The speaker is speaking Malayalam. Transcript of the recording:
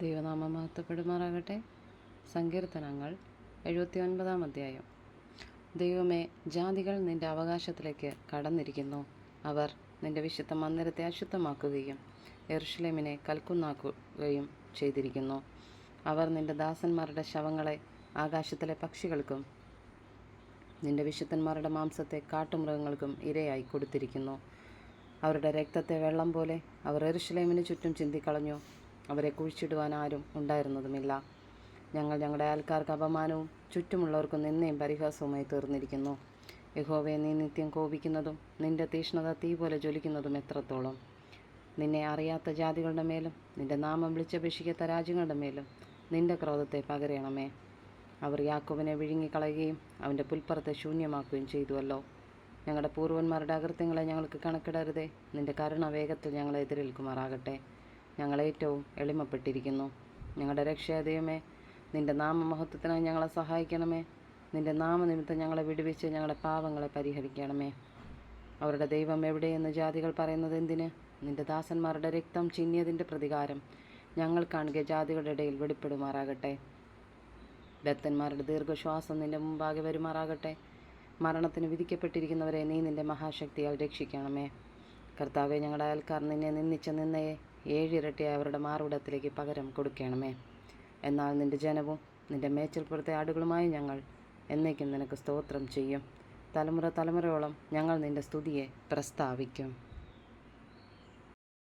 ദൈവനാമം മഹത്വപ്പെടുമാറാകട്ടെ. സങ്കീർത്തനങ്ങൾ 79 അധ്യായം. ദൈവമേ, ജാതികൾ നിന്റെ അവകാശത്തിലേക്ക് കടന്നിരിക്കുന്നു. അവർ നിന്റെ വിശുദ്ധ മന്ദിരത്തെ അശുദ്ധമാക്കുകയും യെരൂശലേമിനെ കൽക്കുന്നാക്കുകയും ചെയ്തിരിക്കുന്നു. അവർ നിന്റെ ദാസന്മാരുടെ ശവങ്ങളെ ആകാശത്തിലെ പക്ഷികൾക്കും നിന്റെ വിശുദ്ധന്മാരുടെ മാംസത്തെ കാട്ടുമൃഗങ്ങൾക്കും ഇരയായി കൊടുത്തിരിക്കുന്നു. അവരുടെ രക്തത്തെ വെള്ളം പോലെ അവർ യെരൂശലേമിന് ചുറ്റും ചിന്തിക്കളഞ്ഞു. അവരെ കുഴിച്ചിടുവാൻ ആരും ഉണ്ടായിരുന്നതുമില്ല. ഞങ്ങൾ ഞങ്ങളുടെ അയൽക്കാർക്ക് അപമാനവും ചുറ്റുമുള്ളവർക്ക് നിന്നയും പരിഹാസവുമായി തീർന്നിരിക്കുന്നു. യഹോവേ, നീ നിത്യം കോപിക്കുന്നതും നിന്റെ തീഷ്ണത തീ പോലെ ജ്വലിക്കുന്നതും എത്രത്തോളം! നിന്നെ അറിയാത്ത ജാതികളുടെ മേലും നിന്റെ നാമം വിളിച്ചപേക്ഷിക്കാത്ത രാജ്യങ്ങളുടെ മേലും നിന്റെ ക്രോധത്തെ പകരണമേ. അവർ യാക്കോബിനെ വിഴുങ്ങിക്കളയുകയും അവൻ്റെ പുൽപ്പുറത്തെ ശൂന്യമാക്കുകയും ചെയ്തുവല്ലോ. ഞങ്ങളുടെ പൂർവ്വന്മാരുടെ അകൃത്യങ്ങളെ ഞങ്ങൾക്ക് കണക്കിടരുതേ. നിന്റെ കരുണ വേഗത്തിൽ ഞങ്ങളെ എതിരേൽക്കുമാറാകട്ടെ. ഞങ്ങൾ ഏറ്റവും എളിമപ്പെട്ടിരിക്കുന്നു. ഞങ്ങളുടെ രക്ഷയായ ദൈവമേ, നിന്റെ നാമമഹത്വത്തിനായി ഞങ്ങളെ സഹായിക്കണമേ. നിന്റെ നാമനിമിത്തം ഞങ്ങളെ വിടുവിച്ച് ഞങ്ങളുടെ പാപങ്ങളെ പരിഹരിക്കണമേ. അവരുടെ ദൈവം എവിടെയെന്ന് ജാതികൾ പറയുന്നത് എന്തിന്? നിന്റെ ദാസന്മാരുടെ രക്തം ചിന്നിയതിൻ്റെ പ്രതികാരം ഞങ്ങൾ കാണുക ജാതികളുടെ ഇടയിൽ വെളിപ്പെടുമാറാകട്ടെ. ഭക്തന്മാരുടെ ദീർഘശ്വാസം നിന്റെ മുമ്പാകെ വരുമാറാകട്ടെ. മരണത്തിന് വിധിക്കപ്പെട്ടിരിക്കുന്നവരെ നീ നിന്റെ മഹാശക്തിയാൽ രക്ഷിക്കണമേ. കർത്താവെ, ഞങ്ങളുടെ അയൽക്കാർ നിന്നെ നിന്ദിച്ച നിന്നയെ 7 ഇരട്ടിയായി അവരുടെ മാർവിടത്തിലേക്ക് പകരം കൊടുക്കണമേ. എന്നാൽ നിന്റെ ജനവും നിന്റെ മേച്ചിൽപ്പുറത്തെ ആടുകളുമായി ഞങ്ങൾ എന്നേക്കും നിനക്ക് സ്തോത്രം ചെയ്യും. തലമുറ തലമുറയോളം ഞങ്ങൾ നിന്റെ സ്തുതിയെ പ്രസ്താവിക്കും.